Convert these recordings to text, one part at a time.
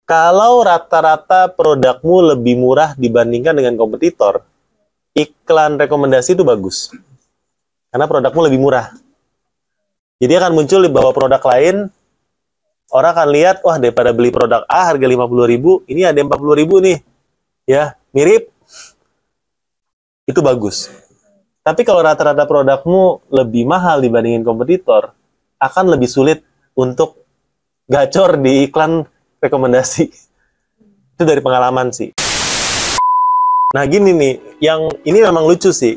Kalau rata-rata produkmu lebih murah dibandingkan dengan kompetitor, iklan rekomendasi itu bagus. Karena produkmu lebih murah. Jadi akan muncul di bawah produk lain, orang akan lihat, wah daripada beli produk A harga 50.000, ini ada 40.000 nih. Ya, mirip. Itu bagus. Tapi kalau rata-rata produkmu lebih mahal dibandingin kompetitor, akan lebih sulit untuk gacor di iklan rekomendasi. Itu dari pengalaman sih. Nah gini nih, yang ini memang lucu sih.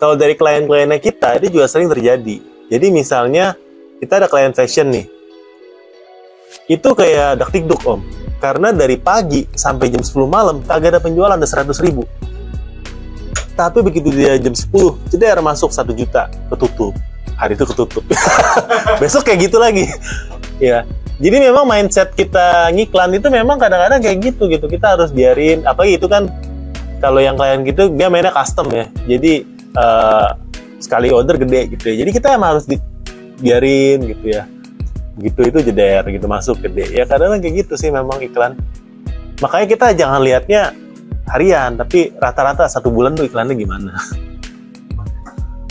Kalau dari klien-kliennya kita, itu juga sering terjadi. Jadi misalnya, kita ada klien fashion nih. Itu kayak dakdikduk om. Karena dari pagi sampai jam 10 malam, kagak ada penjualan, ada 100.000. Tapi begitu dia jam 10, jeder masuk 1 juta, ketutup. Hari itu ketutup. Besok kayak gitu lagi. Ya. Jadi memang mindset kita ngiklan itu memang kadang-kadang kayak gitu. Kita harus biarin, apalagi itu kan, kalau yang klien gitu, dia mainnya custom ya. Jadi, sekali order gede gitu ya. Jadi kita emang harus biarin gitu ya. Begitu itu jeder, gitu masuk gede. Ya kadang-kadang kayak gitu sih memang iklan. Makanya kita jangan lihatnya harian, tapi rata-rata 1 bulan tuh iklannya gimana.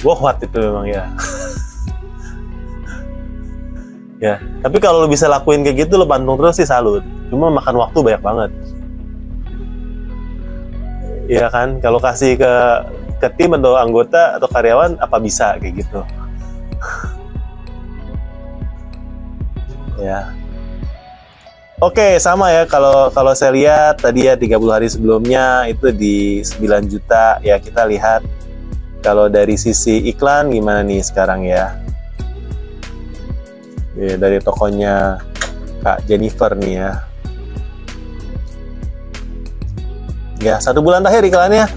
What itu memang ya. Ya, tapi kalau lo bisa lakuin kayak gitu, lo bantung terus sih salut. Cuma makan waktu banyak banget. Iya kan, kalau kasih ke tim atau anggota atau karyawan, apa bisa kayak gitu. Ya. Oke, sama ya, kalau saya lihat tadi ya 30 hari sebelumnya itu di 9 juta, ya kita lihat kalau dari sisi iklan gimana nih sekarang ya. Ya, dari tokonya Kak Jennifer nih ya. Ya, 1 bulan terakhir iklannya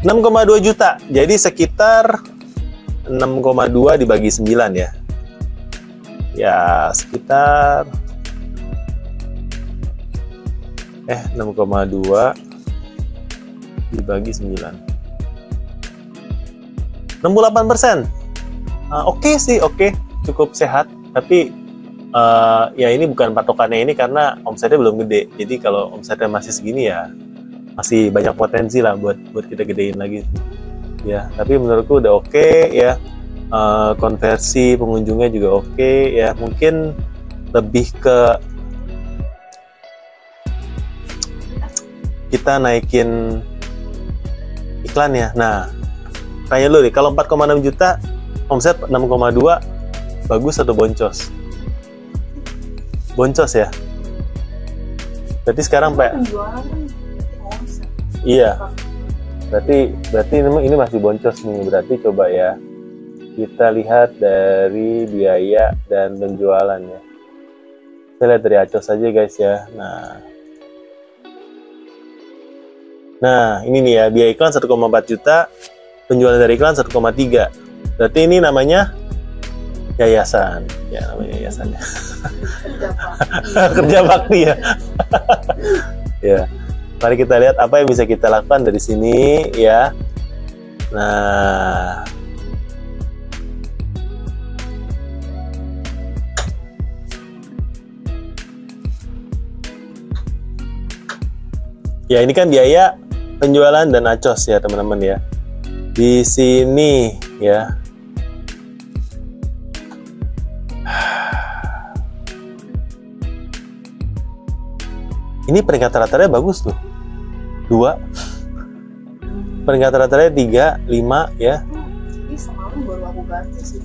6,2 juta. Jadi sekitar 6,2 dibagi 9 ya. Ya, sekitar 6,2 dibagi 9. 68%. Oke sih, oke. Cukup sehat. Tapi ya ini bukan patokannya ini karena omsetnya belum gede. Jadi kalau omsetnya masih segini ya masih banyak potensi lah buat kita gedein lagi. Ya, tapi menurutku udah oke ya. Konversi pengunjungnya juga oke ya. Mungkin lebih ke kita naikin iklan ya. Nah, tanya lu nih, kalau 4,6 juta omset 6,2 bagus atau boncos? Boncos ya. Berarti sekarang Pak. Iya. Berarti ini masih boncos nih. Berarti coba ya kita lihat dari biaya dan penjualan ya. Kita lihat dari Acos aja guys ya. Nah, ini nih ya, biaya iklan 1,4 juta, penjualan dari iklan 1,3. Berarti ini namanya yayasan. Ya, namanya yayasan ya. Kerja bakti ya. Ya. Mari kita lihat apa yang bisa kita lakukan dari sini ya. Nah, ya ini kan biaya penjualan dan Acos ya teman-teman ya. Di sini ya. Ini peringkat rata-ratanya bagus tuh. 2. Peringkat rata-ratanya 3, 5 ya. Ini semalam baru aku ganti si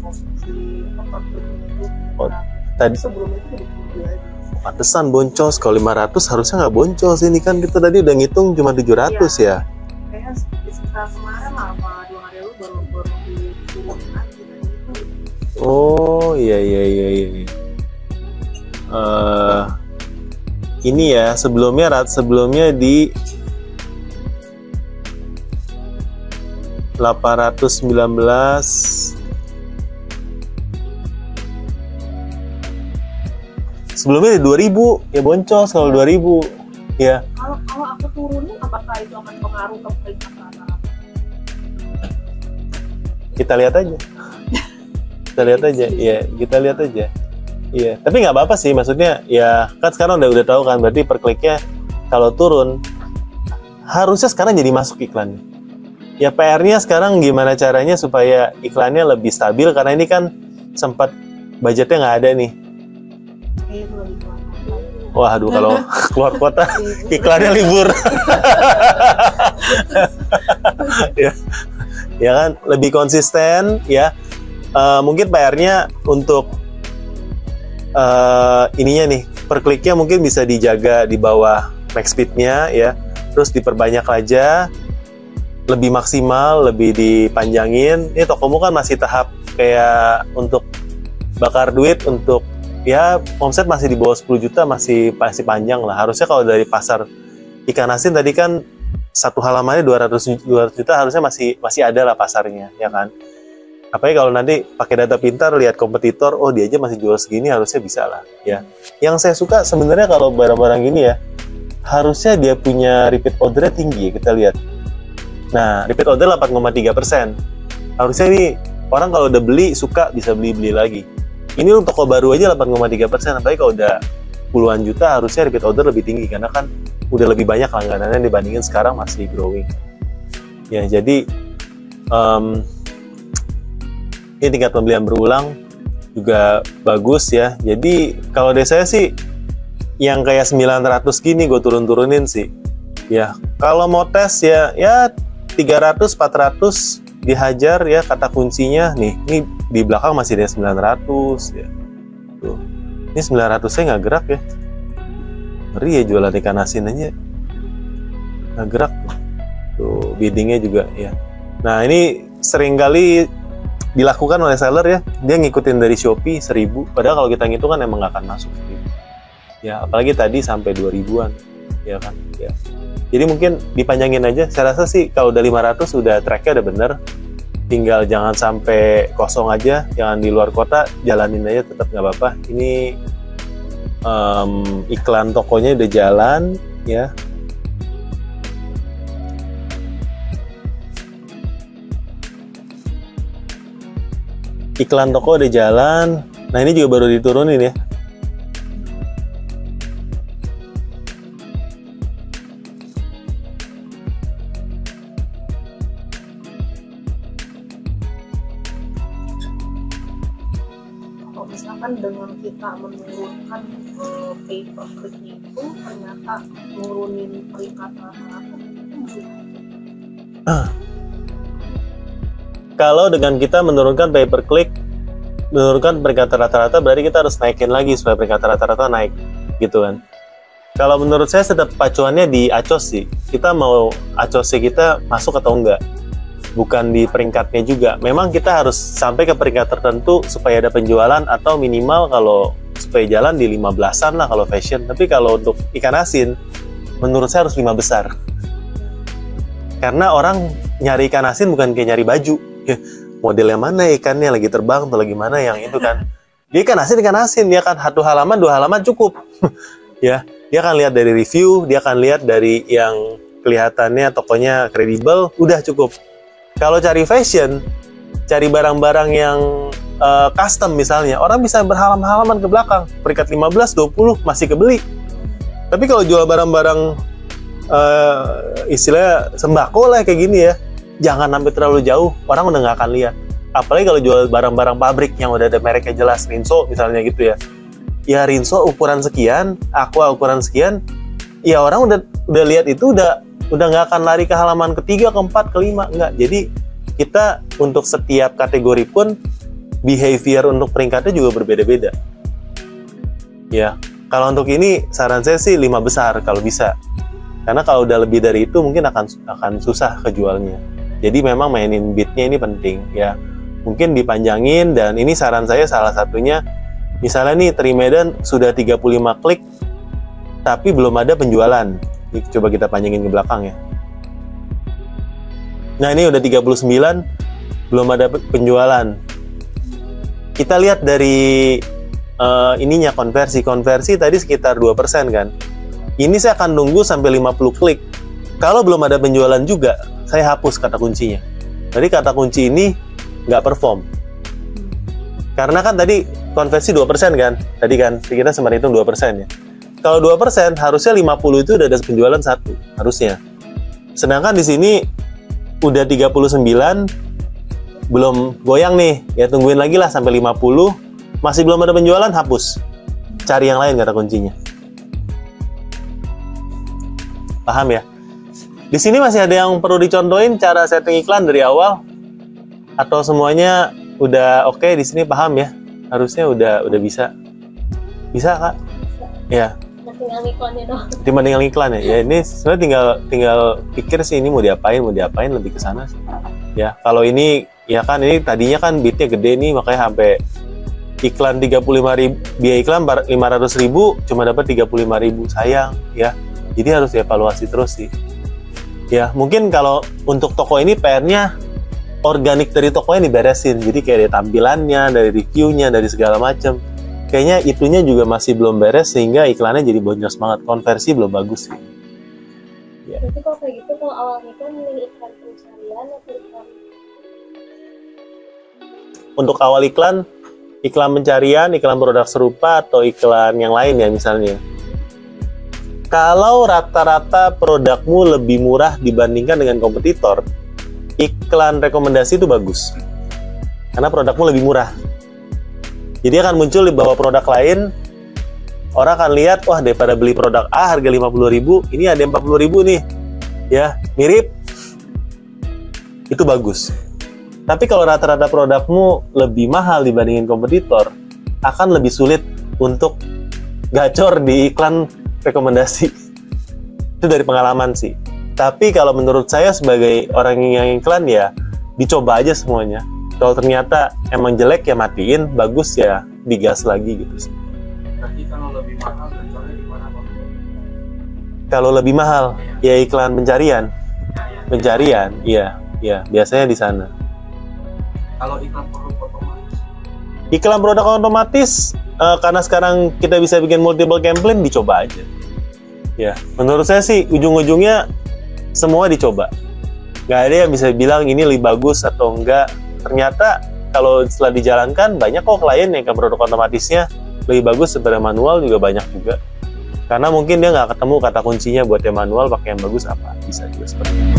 Oh, tadi sebelumnya itu udah pantesan boncos. Kalau 500 harusnya nggak boncos. Ini kan kita tadi udah ngitung cuma 700 ya. Kayaknya sekitar kemarin lah, 2 hari lalu baru diturunin lagi. Oh iya. Ini ya sebelumnya di 819. Sebelumnya di 2000 ya boncos kalau 2000 ya. Kalau aku turunin apakah itu akan pengaruh ke peringkat rata-rata? Kita lihat aja. Ya, kita lihat aja. Iya, tapi nggak apa-apa sih, maksudnya ya kan sekarang udah tahu kan, berarti per kliknya kalau turun harusnya sekarang jadi masuk iklannya. Ya PR-nya sekarang gimana caranya supaya iklannya lebih stabil, karena ini kan sempat budgetnya nggak ada nih. Itu lagi keluar. Wah, aduh kalau keluar kota iklannya libur. ya, ya kan lebih konsisten ya. Mungkin PR-nya untuk ininya nih, per kliknya mungkin bisa dijaga di bawah max speed-nya ya. Terus diperbanyak aja, lebih maksimal, lebih dipanjangin. Ini Tokomu kan masih tahap kayak untuk bakar duit, untuk ya omset masih di bawah 10 juta, masih panjang lah. Harusnya kalau dari pasar ikan asin tadi kan satu halamannya 200 juta, harusnya masih ada lah pasarnya, ya kan. Apalagi kalau nanti pakai data pintar, lihat kompetitor, oh dia aja masih jual segini, harusnya bisa lah ya. Yang saya suka sebenarnya kalau barang-barang gini ya, harusnya dia punya repeat order tinggi, kita lihat. Nah, repeat order 8,3%. Harusnya ini orang kalau udah beli, suka, bisa beli lagi. Ini untuk toko baru aja 8,3%, apalagi kalau udah puluhan juta, harusnya repeat order lebih tinggi, karena kan udah lebih banyak langganannya dibandingin sekarang masih growing. Ya, jadi ini tingkat pembelian berulang juga bagus ya. Jadi kalau dari saya sih, yang kayak 900 gini gue turun-turunin sih. Ya, kalau mau tes ya 300, 400 dihajar ya, kata kuncinya nih. Ini di belakang masih ada 900 ya. Tuh. Ini 900-nya nggak gerak ya. Ngeri ya jualan ikan asin aja. Nggak gerak tuh. Tuh, biddingnya juga ya. Nah, ini seringkali dilakukan oleh seller ya. Dia ngikutin dari Shopee 1000, padahal kalau kita ngitung kan emang nggak akan masuk 1000. Ya, apalagi tadi sampai 2000-an, ya kan? Ya. Jadi mungkin dipanjangin aja. Saya rasa sih kalau udah 500 udah tracknya udah bener. Tinggal jangan sampai kosong aja, jangan di luar kota, jalanin aja tetap nggak apa-apa. Ini iklan tokonya udah jalan, ya. Iklan toko udah jalan. Nah, ini juga baru diturunin ya. Misalkan dengan kita menurunkan pay per click-nya itu ternyata nurunin peringkat rata-rata itu masih Kalau dengan kita menurunkan pay per click, menurunkan peringkat rata-rata, berarti kita harus naikin lagi supaya peringkat rata-rata naik, gitu kan. Kalau menurut saya tetap pacuannya di acos sih. Kita mau acosnya kita masuk atau enggak, bukan di peringkatnya juga. Memang kita harus sampai ke peringkat tertentu supaya ada penjualan, atau minimal kalau supaya jalan di 15-an lah kalau fashion. Tapi kalau untuk ikan asin, menurut saya harus 5 besar. Karena orang nyari ikan asin bukan kayak nyari baju. Modelnya mana ikannya lagi terbang atau lagi mana yang itu kan. Dia ikan asin dia kan satu halaman, 2 halaman cukup. Ya, dia akan lihat dari review, dia akan lihat dari yang kelihatannya tokonya kredibel, udah cukup. Kalau cari fashion, cari barang-barang yang custom misalnya, orang bisa berhalaman-halaman ke belakang, peringkat 15, 20 masih kebeli. Tapi kalau jual barang-barang istilahnya sembako lah kayak gini ya, jangan sampai terlalu jauh, orang udah nggak akan lihat. Apalagi kalau jual barang-barang pabrik yang udah ada mereknya jelas, Rinso misalnya gitu ya. Ya Rinso ukuran sekian, Aqua ukuran sekian, ya orang udah lihat itu udah nggak akan lari ke halaman ketiga, keempat, kelima, nggak. Jadi kita untuk setiap kategori pun behavior untuk peringkatnya juga berbeda-beda. Ya, kalau untuk ini saran saya sih 5 besar kalau bisa. Karena kalau udah lebih dari itu mungkin akan susah kejualnya. Jadi memang mainin bidnya ini penting ya. Mungkin dipanjangin, dan ini saran saya salah satunya, misalnya nih Trimedan sudah 35 klik tapi belum ada penjualan. Ini coba kita panjangin ke belakang ya. Nah, ini udah 39 belum ada penjualan. Kita lihat dari ininya konversi tadi sekitar 2% kan. Ini saya akan nunggu sampai 50 klik. Kalau belum ada penjualan juga, saya hapus kata kuncinya. Jadi kata kunci ini nggak perform. Karena kan tadi konversi 2% kan? Tadi kan kita sempat hitung 2% ya. Kalau 2%, harusnya 50 itu udah ada penjualan 1, harusnya. Sedangkan di sini udah 39, belum goyang nih. Ya tungguin lagi lah sampai 50, masih belum ada penjualan, hapus. Cari yang lain kata kuncinya. Paham ya? Di sini masih ada yang perlu dicontohin cara setting iklan dari awal? Atau semuanya udah oke di sini, paham ya? Harusnya udah bisa. Bisa, Kak? Ya. Tinggal iklannya doang. Tinggal iklan ya. Ya ini sebenarnya tinggal pikir sih ini mau diapain lebih ke sana sih. Ya, kalau ini ya kan ini tadinya kan bitnya gede nih, makanya sampai iklan 35.000, biaya iklan 500.000 cuma dapat 35.000. Sayang ya. Jadi harus dievaluasi terus sih. Ya, mungkin kalau untuk toko ini PR-nya organik dari tokonya diberesin. Jadi kayak dari tampilannya, dari reviewnya, dari segala macam. Kayaknya itunya juga masih belum beres sehingga iklannya jadi boncos banget. Konversi belum bagus sih. Ya. Berarti kalau kayak gitu, kalau awalnya kan milih iklan pencarian atau iklan? Untuk awal iklan pencarian, iklan produk serupa, atau iklan yang lain ya misalnya. Kalau rata-rata produkmu lebih murah dibandingkan dengan kompetitor, iklan rekomendasi itu bagus. Karena produkmu lebih murah. Jadi akan muncul di bawah produk lain, orang akan lihat, wah daripada beli produk A harga 50.000, ini ada 40.000 nih. Ya, mirip. Itu bagus. Tapi kalau rata-rata produkmu lebih mahal dibandingin kompetitor, akan lebih sulit untuk gacor di iklan rekomendasi. Itu dari pengalaman sih. Tapi kalau menurut saya sebagai orang yang iklan ya dicoba aja semuanya. Kalau ternyata emang jelek ya matiin, bagus ya digas lagi gitu sih. Berarti kalau lebih mahal gacornya di mana, Bang? Kalau lebih mahal ya iklan pencarian. Pencarian, iya, biasanya di sana. Kalau iklan produk otomatis? Iklan produk otomatis karena sekarang kita bisa bikin multiple campaign, dicoba aja. Ya, menurut saya sih ujung-ujungnya semua dicoba. Nggak ada yang bisa bilang ini lebih bagus atau enggak. Ternyata kalau setelah dijalankan banyak kok klien yang ke produk otomatisnya lebih bagus daripada manual, juga banyak juga. Karena mungkin dia nggak ketemu kata kuncinya buat yang manual pakai yang bagus apa. Bisa juga seperti itu.